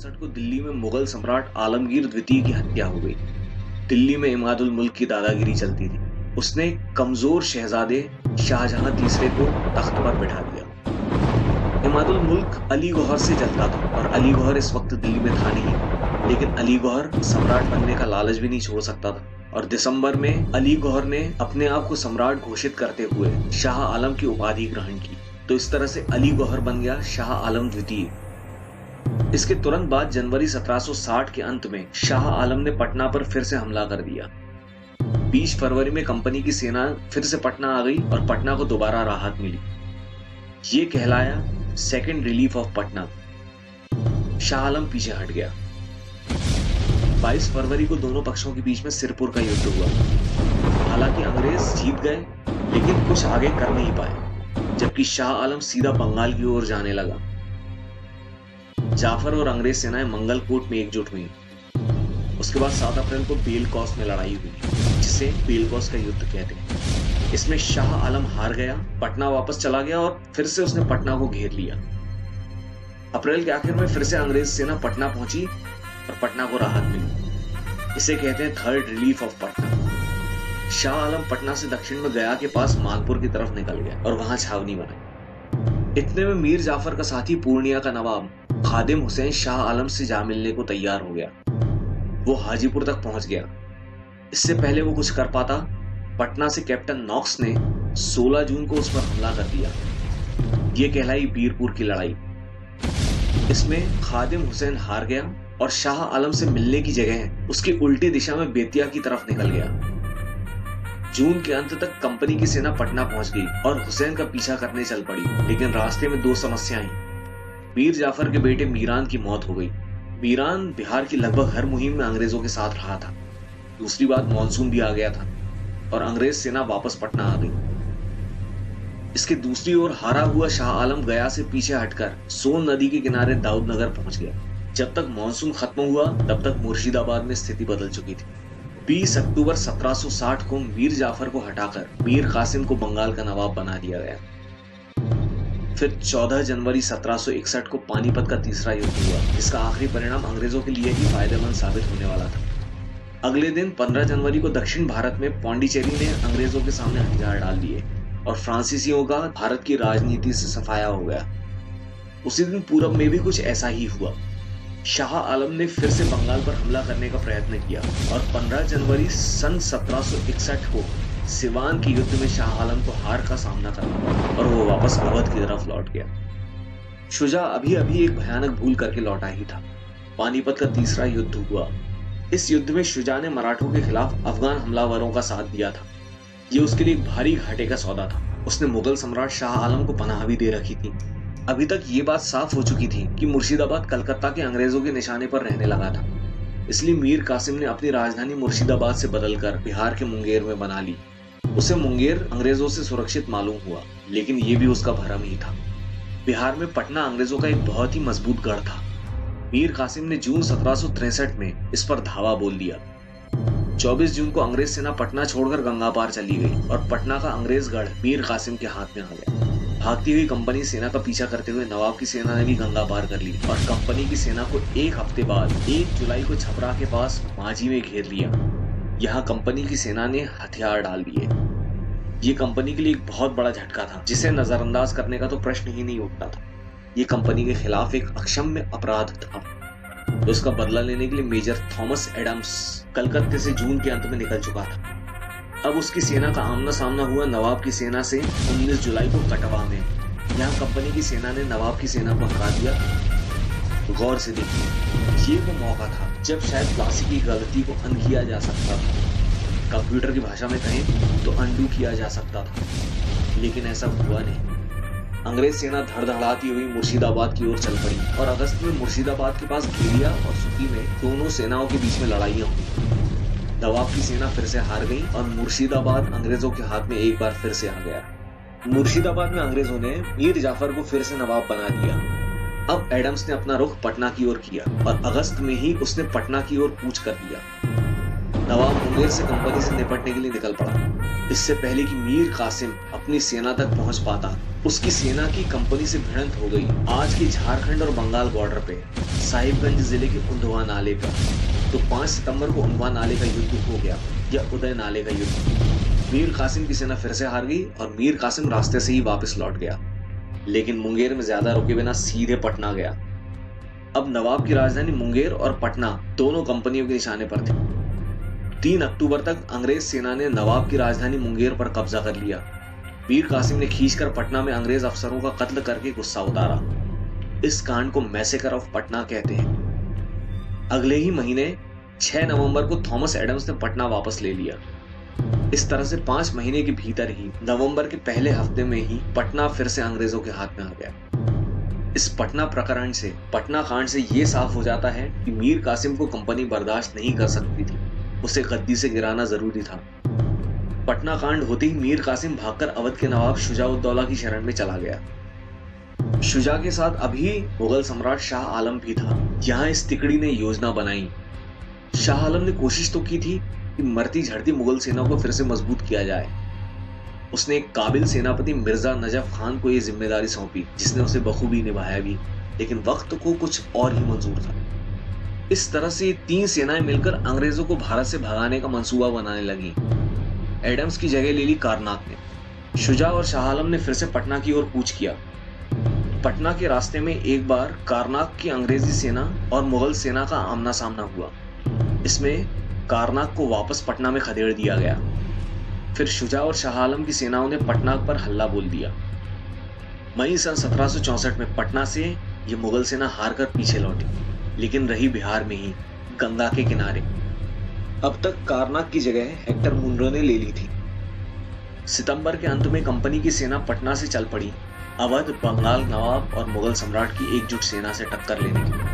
1959 को दिल्ली में मुगल सम्राट आलमगीर द्वितीय की हत्या हो गई। दिल्ली में इमादुल मुल्क की दादागिरी चलती थी। उसने कमजोर शहजादे शाहजहां तीसरे को तख्त पर बिठा दिया। इमादुल मुल्क अली गौहर से जलता था और अली गौहर इस वक्त दिल्ली में था नहीं, लेकिन अली गौहर सम्राट बनने का लालच भी नहीं छोड़ सकता था और दिसंबर में अली गौहर ने अपने आप को सम्राट घोषित करते हुए शाह आलम की उपाधि ग्रहण की। तो इस तरह से अली गौहर बन गया शाह आलम द्वितीय। इसके तुरंत बाद जनवरी 1760 के अंत में शाह आलम ने पटना पर फिर से हमला कर दिया। 20 फरवरी में कंपनी की सेना फिर से पटना आ गई और पटना को दोबारा राहत मिली। ये कहलाया second relief of Patna. Shah Alam पीछे हट गया। 22 फरवरी को दोनों पक्षों के बीच में सिरपुर का युद्ध हुआ। हालांकि अंग्रेज जीत गए, लेकिन कुछ आगे कर नहीं पाए, जबकि शाह आलम सीधा बंगाल की ओर जाने लगा। जाफर और अंग्रेज सेनाएं मंगलकोट में एकजुट हुई। उसके बाद 7 अप्रैल को बेलकौस में लड़ाई हुई, जिसे बेलकौस का युद्ध कहते हैं। इसमें शाह आलम हार गया, पटना वापस चला गया और फिर से उसने पटना को घेर लिया। अप्रैल के आखिर में फिर से अंग्रेज सेना पटना पहुंची और पटना को राहत मिली। इसे कहते हैं third relief of Patna. Shah Alam Patna से दक्षिण में गया के पास मालपुर की तरफ निकल गया और वहां छावनी बनाई। इतने में मीर जाफर का साथी पूर्णिया का नवाब खादिम हुसैन शाह आलम से जा मिलने को तैयार हो गया। वो हाजीपुर तक पहुंच गया। इससे पहले वो कुछ कर पाता, पटना से कैप्टन नॉक्स ने 16 जून को उस पर हमला कर दिया। ये कहलाई बीरपुर की लड़ाई। इसमें खादिम हुसैन हार गया और शाह आलम से मिलने की जगह उसकी उल्टी दिशा में बेतिया की तरफ निकल गया। जून के अंत तक कंपनी की सेना पटना पहुंच गई और हुसैन का पीछा करने चल पड़ी, लेकिन रास्ते में 2 समस्याएं आई। मीर जाफर के बेटे मीरान की मौत हो गई। मीरान बिहार की लगभग हर मुहिम में अंग्रेजों के साथ रहा था। दूसरी बात, मानसून भी आ गया था और अंग्रेज सेना वापस पटना आ गई। इसके दूसरी ओर हारा हुआ शाह आलम गया से पीछे हटकर सोन नदी के किनारे दाऊदनगर पहुंच गया। जब तक मानसून खत्म हुआ तब तक मुर्शिदाबाद में स्थिति बदल चुकी थी। 20 अक्टूबर 1760 को मीर जाफर को हटाकर मीर कासिम को बंगाल का नवाब बना दिया गया। फिर 14 जनवरी 1761 को पानीपत का तीसरा युद्ध हुआ, जिसका आखिरी परिणाम अंग्रेजों के लिए ही फायदेमंद साबित होने वाला था। अगले दिन 15 जनवरी को दक्षिण भारत में पौंडीचेरी ने अंग्रेजों के सामने हथियार डाल दिए और फ्रांसीसियों का भारत की राजनीति से सफाया हो गया। उसी दिन पूरब में भी कुछ ऐसा ही हुआ। शाह आलम ने फिर से बंगाल पर हमला करने का प्रयत्न किया और 15 जनवरी सन 1761 को सिवान के युद्ध में शाह आलम को हार का सामना करना पड़ा और वो वापस अवध की तरफ लौट गया। शुजा अभी अभी एक भयानक भूल करके लौटा ही था। पानीपत का तीसरा युद्ध हुआ। इस युद्ध में शुजा ने मराठों के खिलाफ अफगान हमलावरों का साथ दिया था। ये उसके लिए एक भारी घाटे का सौदा था। उसने मुगल सम्राट शाह आलम को पनाह भी दे रखी थी। अभी तक ये बात साफ हो चुकी थी कि मुर्शिदाबाद कलकत्ता के अंग्रेजों के निशाने पर रहने लगा था। इसलिए मीर कासिम ने अपनी राजधानी मुर्शिदाबाद से बदलकर बिहार के मुंगेर में बना ली। उसे मुंगेर अंग्रेजों से सुरक्षित मालूम हुआ, लेकिन यह भी उसका भरम ही था। बिहार में पटना अंग्रेजों का एक बहुत ही मजबूत गढ़ था। मीर कासिम ने जून 1763 में इस पर धावा बोल दिया। 24 जून को अंग्रेज सेना पटना छोड़कर गंगा पार चली गई और पटना का अंग्रेज गढ़ मीर कासिम के हाथ में आ गया। भागती हुई कंपनी सेना का पीछा करते हुए नवाब की सेना ने भी गंगा पार कर ली और कंपनी की सेना को एक हफ्ते बाद 1 जुलाई को छपरा के पास माझी में घेर लिया। यहाँ कंपनी की सेना ने हथियार डाल दिए। ये कंपनी के लिए एक बहुत बड़ा झटका था, जिसे नजरअंदाज करने का तो प्रश्न ही नहीं उठता था। ये कंपनी के खिलाफ एक अक्षम्य अपराध था। तो इसका बदला लेने के लिए मेजर थॉमस एडम्स कलकत्ते से जून के अंत में निकल चुका था। अब उसकी सेना का आमना सामना हुआ नवाब की सेना से 19 जुलाई को कटवा में। यहाँ कंपनी की सेना ने नवाब की सेना को हरा दिया। गौर से देखिए, ये वो मौका था जब शायद प्लासी की गलती को अन किया जा सकता था। कंप्यूटर की भाषा में कहें तो अंडू किया जा सकता था, लेकिन ऐसा हुआ नहीं। अंग्रेज सेना धड़धड़ाती हुई मुर्शिदाबाद की ओर चल पड़ी और अगस्त में मुर्शिदाबाद के पास घेरिया और सुकी में दोनों सेनाओं के बीच में लड़ाइयां हुई। नवाब की सेना फिर से हार गई और मुर्शिदाबाद अंग्रेजों के हाथ में एक बार फिर से आ गया। मुर्शिदाबाद में अंग्रेजों ने मीर जाफर को फिर से नवाब बना दिया। अब एडम्स ने अपना रुख पटना की ओर किया और अगस्त में ही उसने पटना की ओर कूच कर दिया। नवाब मुंगेर से कंपनी से निपटने के लिए निकल पड़ा। इससे पहले कि मीर कासिम अपनी सेना तक पहुंच पाता, उसकी सेना की कंपनी से भिड़ंत हो गई आज के झारखंड और बंगाल बॉर्डर पे साहिबगंज जिले के उंधवा नाले पर। तो 5 सितंबर को उंधवा नाले का युद्ध हो गया, या उदय नाले का युद्ध। मीर कासिम की सेना फिर से हार गई और मीर कासिम रास्ते से ही वापस लौट गया, लेकिन मुंगेर में ज्यादा रुके बिना सीधे पटना गया। अब नवाब की राजधानी मुंगेर और पटना दोनों कंपनियों के निशाने पर थे। 3 अक्टूबर तक अंग्रेज सेना ने नवाब की राजधानी मुंगेर पर कब्जा कर लिया। मीर कासिम ने खींचकर पटना में अंग्रेज अफसरों का कत्ल करके गुस्सा उतारा। इस कांड को मैसेकर ऑफ पटना कहते हैं। अगले ही महीने 6 नवंबर को थॉमस एडम्स ने पटना वापस ले लिया। इस तरह से 5 महीने के भीतर ही नवंबर के पहले हफ्ते में ही पटना फिर से अंग्रेजों के हाथ में आ गया। इस पटना प्रकरण से, पटना कांड से यह साफ हो जाता है कि मीर कासिम को कंपनी बर्दाश्त नहीं कर सकती थी, उसे गद्दी से गिराना जरूरी था। पटना कांड होते ही मीर कासिम भागकर अवध के नवाब शुजा-उद-दौला की शरण में चला गया। शुजा के साथ अभी मुगल सम्राट शाह आलम भी था। यहाँ इस तिकड़ी ने योजना बनाई। शाह आलम ने कोशिश तो की थी कि मरती झड़ती मुगल सेना को फिर से मजबूत किया जाए। उसने एक काबिल सेनापति मिर्जा नजफ खान को यह जिम्मेदारी सौंपी, जिसने उसे बखूबी निभाया भी, लेकिन वक्त को कुछ और ही मंजूर था। इस तरह से 3 सेनाएं मिलकर अंग्रेजों को भारत से भगाने का मंसूबा बनाने लगी। एडम्स की जगह ले ली कारनाक ने। शुजा और शाह आलम ने फिर से पटना की ओर कूच किया। पटना के रास्ते में एक बार कारनाक की अंग्रेजी सेना और मुगल सेना का आमना सामना हुआ। इसमें कारनाक को वापस पटना में खदेड़ दिया गया। फिर शुजा और शाह आलम की सेनाओं ने पटना पर हल्ला बोल दिया। मई सन 1764 में पटना से ये मुगल सेना हार कर पीछे लौटी, लेकिन रही बिहार में ही, गंगा के किनारे। अब तक कारनाक की जगह हेक्टर मुनरो ने ले ली थी। सितंबर के अंत में कंपनी की सेना पटना से चल पड़ी अवध, बंगाल नवाब और मुगल सम्राट की एकजुट सेना से टक्कर लेने के लिए।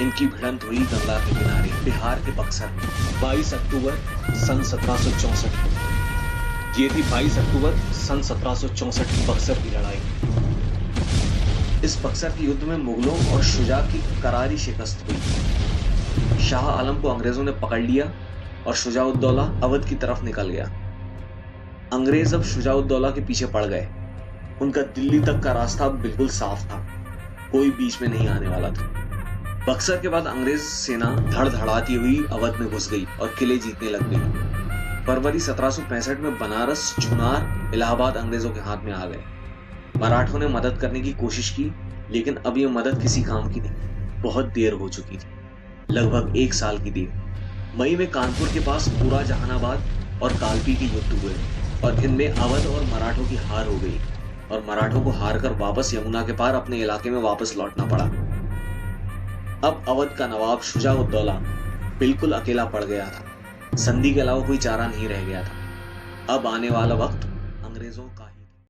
इनकी भिड़ंत हुई गंगा के किनारे बिहार के बक्सर में 22 अक्टूबर सन 1764। ये थी 22 अक्टूबर सन 1764 की बक्सर की लड़ाई। इस बक्सर के युद्ध में मुगलों और शुजा की करारी शिकस्त हुई। शाह आलम को अंग्रेजों ने पकड़ लिया और शुजा-उद-दौला अवध की तरफ निकल गया। अंग्रेज अब शुजा-उद-दौला के पीछे पड़ गए। उनका दिल्ली तक का रास्ता अब बिल्कुल साफ था, कोई बीच में नहीं आने वाला था। बक्सर के बाद अंग्रेज सेना धड़धड़ाती हुई अवध में घुस गई और किले जीतने लग गई। फरवरी 1765 में बनारस, चुनार, इलाहाबाद अंग्रेजों के हाथ में आ गए। मराठों ने मदद करने की कोशिश की, लेकिन अब यह मदद किसी काम की नहीं। बहुत देर हो चुकी थी, लगभग 1 साल की देर। मई में कानपुर के पास पूरा जहानाबाद और कालपी के युद्ध हुए और इनमें अवध और मराठों की हार हो गई और मराठों को हार कर वापस यमुना के पार अपने इलाके में वापस लौटना पड़ा। अब अवध का नवाब शुजा-उद-दौला बिल्कुल अकेला पड़ गया था। संधि के अलावा कोई चारा नहीं रह गया था। अब आने वाला वक्त अंग्रेजों का